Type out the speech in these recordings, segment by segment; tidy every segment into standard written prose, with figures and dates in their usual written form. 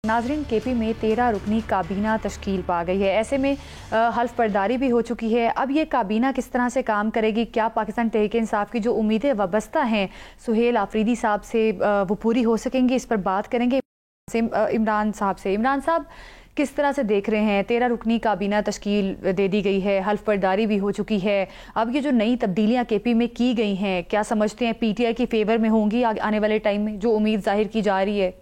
नाज़रीन, केपी में 13 रुकनी काबीना तश्कील पा गई है। ऐसे में हल्फ बर्दारी भी हो चुकी है। अब ये काबीना किस तरह से काम करेगी, क्या पाकिस्तान तहरीक इंसाफ की जो उम्मीदें वाबस्ता हैं सुहेल आफरीदी साहब से वो पूरी हो सकेंगी, इस पर बात करेंगे इमरान साहब से। इमरान साहब, किस तरह से देख रहे हैं? 13 रुकनी काबीना तश्कील दे दी गई है, हल्फ बर्दारी भी हो चुकी है। अब ये जो नई तब्दीलियाँ केपी में की गई हैं, क्या समझते हैं PTI की फेवर में होंगी आने वाले टाइम में, जो उम्मीद जाहिर की जा रही है?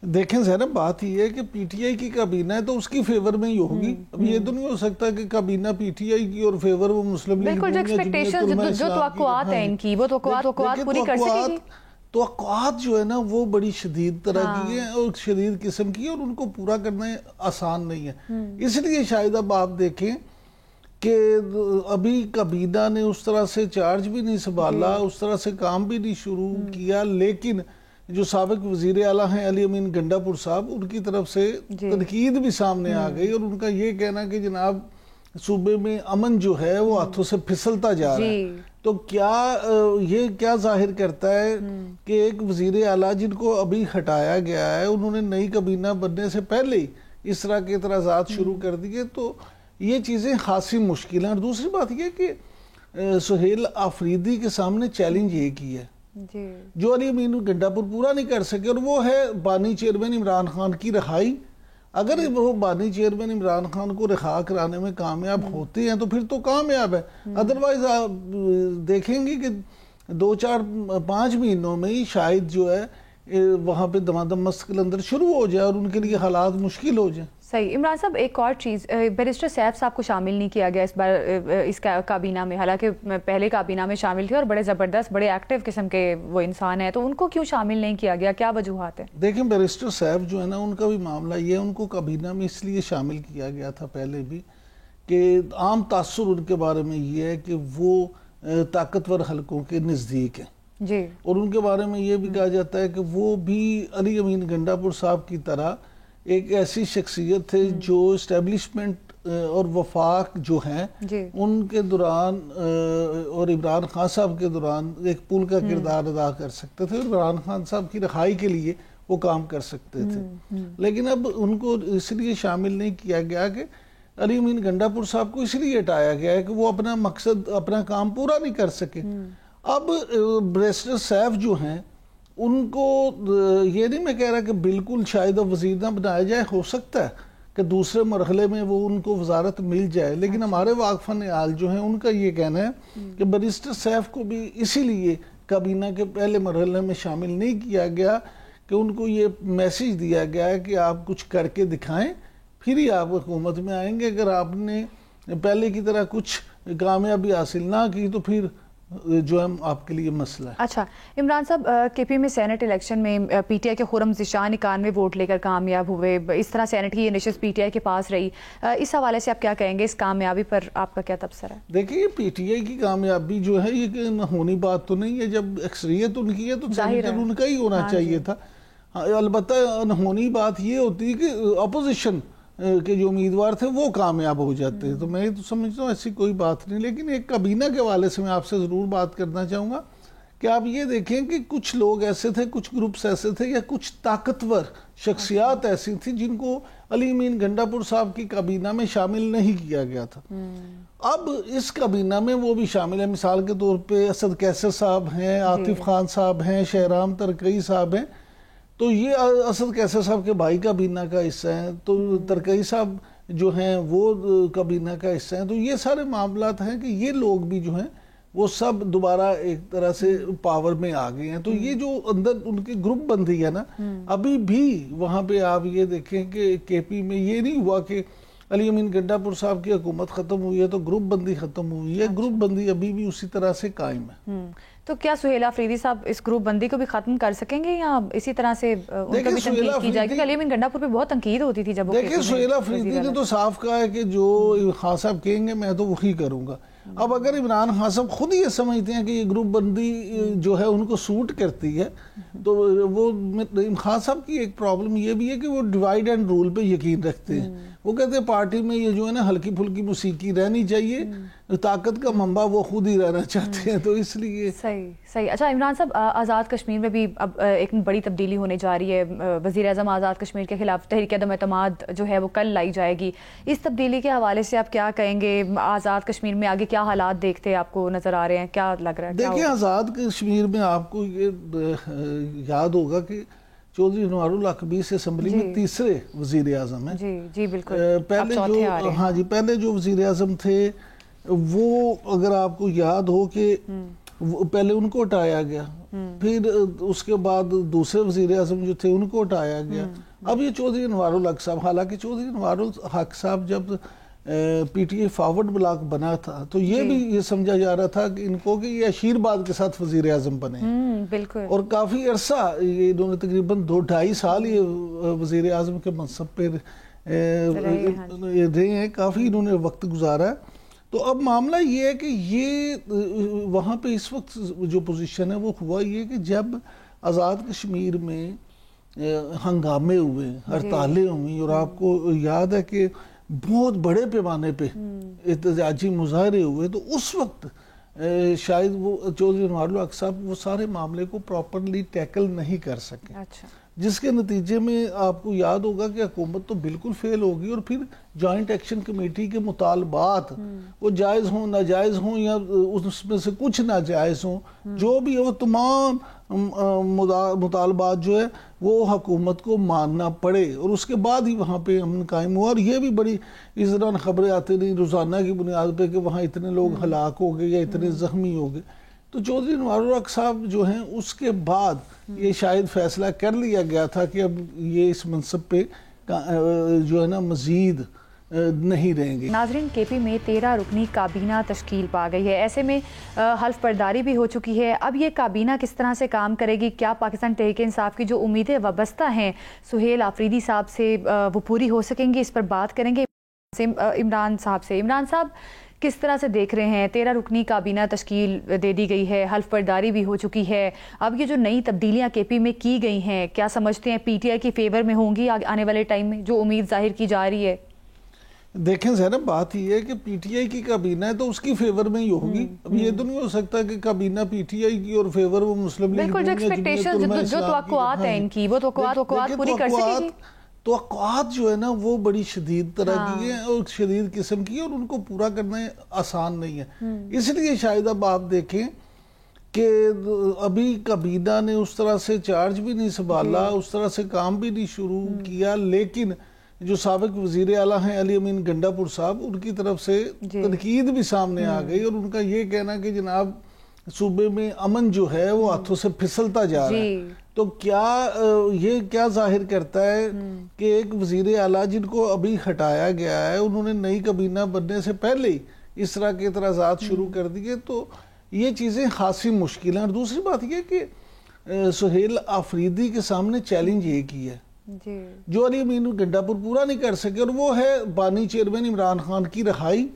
देखें ज़रा, बात ये है कि PTI की काबीना है तो उसकी फेवर में ही होगी। अब ये तो नहीं हो सकता कि काबीना PTI की और फेवर वो मुस्लिम लीग, बिल्कुल, जो एक्सपेक्टेशन जो तवक्कुआत है इनकी, वो तवक्कुआत पूरी कर सकेगी। तवक्कुआत जो है ना वो बड़ी शदीद तरह की है और शदीद किस्म की है और उनको पूरा करना आसान नहीं है। इसलिए शायद अब आप देखें कि अभी काबीना ने उस तरह से चार्ज भी नहीं संभाला, उस तरह से काम भी नहीं शुरू किया, लेकिन जो साबिक वजीर आला हैं अली अमीन गंडापुर साहब, उनकी तरफ से तनकीद भी सामने आ गई और उनका ये कहना कि जनाब सूबे में अमन जो है वो हाथों से फिसलता जा रहा है। तो क्या ये क्या जाहिर करता है कि एक वजीर आला जिनको अभी हटाया गया है, उन्होंने नई काबीना बनने से पहले ही इस तरह के एतराज़ात शुरू कर दिए, तो ये चीज़ें खासी मुश्किल हैं। और दूसरी बात ये कि सुहेल आफरीदी के सामने चैलेंज एक ही है जो अली अमीन गंडापुर पूरा नहीं कर सके, और वो है बानी चेयरमैन इमरान खान की रिहाई। अगर वो बानी चेयरमैन इमरान खान को रिहा कराने में कामयाब होते हैं तो फिर तो कामयाब है। अदरवाइज आप देखेंगे कि 2-4-5 महीनों में ही शायद जो है वहाँ पे दमादम मस्त कलंदर शुरू हो जाए और उनके लिए हालात मुश्किल हो जाए। सही। इमरान साहब, एक और चीज़, बैरिस्टर सैफ साहब को शामिल नहीं किया गया इस बार इस काबीना में, हालांकि पहले काबीना में शामिल थे और बड़े ज़बरदस्त बड़े एक्टिव किस्म के वो इंसान है, तो उनको क्यों शामिल नहीं किया गया? क्या वजूहात है? देखें, बैरिस्टर सैफ जो है ना, उनका भी मामला ये है, उनको काबीना में इसलिए शामिल किया गया था पहले भी कि आम तासुर उनके बारे में ये है कि वो ताकतवर हलकों के नज़दीक हैं जी, और उनके बारे में ये भी कहा जाता है कि वो भी अली अमीन गंडापुर साहब की तरह एक ऐसी शख्सियत थे जो इस्टेब्लिशमेंट और वफाक जो हैं उनके दौरान और इमरान खान साहब के दौरान एक पुल का किरदार अदा कर सकते थे और इमरान खान साहब की रिहाई के लिए वो काम कर सकते थे। लेकिन अब उनको इसलिए शामिल नहीं किया गया कि अली अमीन गंडापुर साहब को इसलिए हटाया गया है कि वो अपना मकसद, अपना काम पूरा नहीं कर सके। अब बैरिस्टर सैफ जो हैं उनको ये नहीं मैं कह रहा कि बिल्कुल शायद अब वज़ीर ना बनाया जाए, हो सकता है कि दूसरे मरहले में वो उनको वजारत मिल जाए, लेकिन हमारे वाक़फ़ान हाल जो हैं उनका ये कहना है कि बैरिस्टर सैफ को भी इसीलिए काबीना के पहले मरहले में शामिल नहीं किया गया कि उनको ये मैसेज दिया गया है कि आप कुछ करके दिखाएं फिर ही आप हुकूमत में आएंगे। अगर आपने पहले की तरह कुछ कामयाबी हासिल ना की तो फिर जो है आपके लिए मसला है। अच्छा इमरान साहब, केपी में सेनेट इलेक्शन में PTI के खुरम ज़िशान 91 वोट लेकर कामयाब हुए, इस तरह सेनेट की ये नशिस्त PTI के पास रही, इस हवाले से आप क्या कहेंगे? इस कामयाबी पर आपका क्या तबसरा है? देखिए, PTI की कामयाबी जो है ये होनी बात तो नहीं है, जब अक्सरियत उनकी है तो सेनेटर उनका ही होना चाहिए था। अलबत्ता अनहोनी बात ये होती है कि अपोजिशन के जो उम्मीदवार थे वो कामयाब हो जाते हैं, तो मैं तो समझता हूँ ऐसी कोई बात नहीं। लेकिन एक काबीना के हवाले से मैं आपसे ज़रूर बात करना चाहूँगा कि आप ये देखें कि कुछ लोग ऐसे थे, कुछ ग्रुप्स ऐसे थे या कुछ ताकतवर शख्सियात ऐसी थी जिनको अली अमीन गंडापुर साहब की काबीना में शामिल नहीं किया गया था। अब इस काबीना में वो भी शामिल है। मिसाल के तौर पर असद कैसर साहब हैं, आतिफ खान साहब हैं, शहराम तरकई साहब हैं, तो ये असद कैसर साहब के भाई काबीना का हिस्सा हैं, तो तरकई साहब जो हैं वो काबीना का हिस्सा हैं। तो ये सारे मामलात हैं कि ये लोग भी जो हैं वो सब दोबारा एक तरह से पावर में आ गए हैं। तो ये जो अंदर उनकी ग्रुप बंदी है ना, अभी भी वहाँ पे आप ये देखें कि केपी में ये नहीं हुआ कि अली अमीन गंडापुर साहब की हुकूमत ख़त्म हुई है तो ग्रुप बंदी ख़त्म हुई है। ग्रुप बंदी अभी भी उसी तरह से कायम है। तो क्या सुहेल आफरीदी साहब इस ग्रुप बंदी को भी खत्म कर सकेंगे या इसी तरह से उनका भी तनकीद की जाएगी? क्योंकि अली अमीन गंडापुर पे बहुत तनकीद होती थी जब। देखिए, सुहेल आफरीदी ने तो साफ कहा है कि जो खान साहब कहेंगे मैं तो वही करूंगा। اب اگر عمران خان صاحب خود یہ سمجھتے ہیں کہ یہ گروپ بندی جو ہے ان کو سوٹ کرتی ہے تو وہ خان صاحب کی ایک پرابلم یہ بھی ہے کہ وہ ڈیوائیڈ اینڈ رول پہ یقین رکھتے ہیں. وہ کہتے ہیں پارٹی میں یہ جو ہے نا ہلکی پھلکی موسیقی رہنی چاہیے, طاقت کا منبع وہ خود ہی رہنا چاہتے ہیں, تو اس لیے صحیح. اچھا عمران صاحب, آزاد کشمیر میں بھی اب ایک بڑی تبدیلی ہونے جا رہی ہے. وزیر اعظم آزاد کشمیر کے خلاف تحریک عدم اعتماد جو ہے وہ کل لائی جائے گی. اس تبدیلی کے حوالے سے آپ کیا کہیں گے؟ آزاد کشمیر میں آگے کیا حالات دیکھتے آپ کو نظر آ رہے ہیں, کیا لگ رہا ہے؟ دیکھیں آزاد کشمیر میں آپ کو یہ یاد ہوگا کہ چودھری انوار الحق بھی اس اسمبلی میں تیسرے وزیر اعظم ہیں. جی بالکل. پہلے جو وزیر اعظم تھے وہ اگر آپ کو یاد ہو کہ پہلے ان کو ہٹایا گیا, پھر اس کے بعد دوسرے وزیر اعظم جو تھے ان کو ہٹایا گیا. اب یہ چودھری انوار الحق صاحب, حالانکہ چودھری انوار الحق صاحب جب P T A forward block بنا تھا تو یہ بھی یہ سمجھا جا رہا تھا کہ ان کو کہ یہ اشیر باد کے ساتھ وزیر اعظم بنے, بالکل. اور کافی عرصہ یہ انہوں نے تقریباً 2-2.5 سال یہ وزیر اعظم کے منصب پہ رہے ہیں, کافی انہوں نے وقت گزارا ہے. تو اب معاملہ یہ ہے کہ یہ وہاں پہ اس وقت جو پوزیشن ہے وہ ہوا یہ کہ جب آزاد کشمیر میں ہنگامے ہوئے, ہڑتالیں ہوئیں, اور آپ کو یاد ہے کہ بہت بڑے پیمانے پہ احتجاجی مظاہرے ہوئے, تو اس وقت شاید وہ چودھری انوار الحق صاحب وہ سارے معاملے کو پراپرلی ٹیکل نہیں کر سکے. جس کے نتیجے میں آپ کو یاد ہوگا کہ حکومت تو بالکل فیل ہوگی, اور پھر جوائنٹ ایکشن کمیٹی کے مطالبات وہ جائز ہوں ناجائز ہوں یا اس میں سے کچھ ناجائز ہوں, جو بھی ہو تمام مطالبات جو ہے وہ حکومت کو ماننا پڑے, اور اس کے بعد ہی وہاں پہ امن قائم ہوا. اور یہ بھی بڑی اس دوران خبریں آتی رہی روزانہ کی بنیاد پہ کہ وہاں اتنے لوگ ہلاک ہو گئے یا اتنے زخمی ہو گئے. تو چودھری انوار الحق صاحب جو ہیں اس کے بعد یہ شاید فیصلہ کر لیا گیا تھا کہ اب یہ اس منصب پہ جو ہے نا مزید نہیں رہیں گے. ناظرین, کے پی میں 13 رکنی کابینہ تشکیل پا گئی ہے. ایسے میں حلف برداری بھی ہو چکی ہے. اب یہ کابینہ کس طرح سے کام کرے گی, کیا پاکستان تحریک انصاف کی جو امیدیں وابستہ ہیں سہیل آفریدی صاحب سے وہ پوری ہو سکیں گی, اس پر بات کریں گے عمران صاحب سے. عمران صاحب, کس طرح سے دیکھ رہے ہیں؟ 13 رکنی کابینہ تشکیل دے دی گئی ہے, حلف برداری بھی ہو چکی ہے. اب یہ جو نئی تبدیلیاں کے پی میں کی گئی ہیں, کیا سمجھتے ہیں پی ٹی آئی کی فیور میں ہوں گی آنے والے ٹائم میں, جو امید ظاہر کی جا رہی ہے؟ دیکھیں زینب, بات یہ ہے کہ پی ٹی آئی کی کابینہ ہے تو اس کی فیور میں ہی ہوگی. اب یہ تو نہیں ہو سکتا کہ کابینہ پی ٹی آئی کی اور فیور وہ مسلم لیگ. بالکل, جو ایکسپیکٹیشن جو توقعات ہیں ان کی, وہ توقعات پوری کر سکے گی. توقعات جو ہے نا وہ بڑی شدید طرح کی ہیں اور شدید قسم کی, اور ان کو پورا کرنا آسان نہیں ہے. اس لیے شاید اب آپ دیکھیں کہ ابھی کابینہ نے اس طرح سے چارج بھی نہیں سنبھالا, اس طرح سے کام بھی نہیں شروع کیا, لیکن جو سابق وزیر اعلیٰ ہیں علی امین گنڈا پور صاحب, ان کی طرف سے تنقید بھی سامنے آ گئی, اور ان کا یہ کہنا کہ جناب صوبے میں امن جو ہے وہ ہاتھوں سے پھسلتا جا رہا ہے. تو یہ کیا ظاہر کرتا ہے کہ ایک وزیر اعلیٰ جن کو ابھی ہٹایا گیا ہے, انہوں نے نئی کابینہ بننے سے پہلے ہی اس طرح کے اعتراضات شروع کر دیے, تو یہ چیزیں خاصی مشکل ہیں. اور دوسری بات یہ کہ سہیل آفریدی کے سامنے چیلنج یہ کی ہے جو علی امین گنڈا پور پورا نہیں کر سکے, اور وہ ہے بانی چیئرمین عمران خان کی رہائی.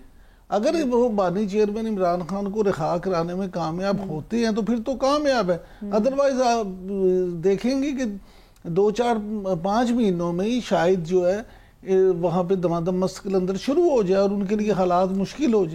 اگر وہ بانی چیئرمین عمران خان کو رہا کرانے میں کامیاب ہوتے ہیں تو پھر تو کامیاب ہے, ادروائز آپ دیکھیں گے کہ 2-4-5 مہینوں میں ہی شاید جو ہے وہاں پہ دمادم مست قلندر شروع ہو جائے اور ان کے لیے حالات مشکل ہو جائے.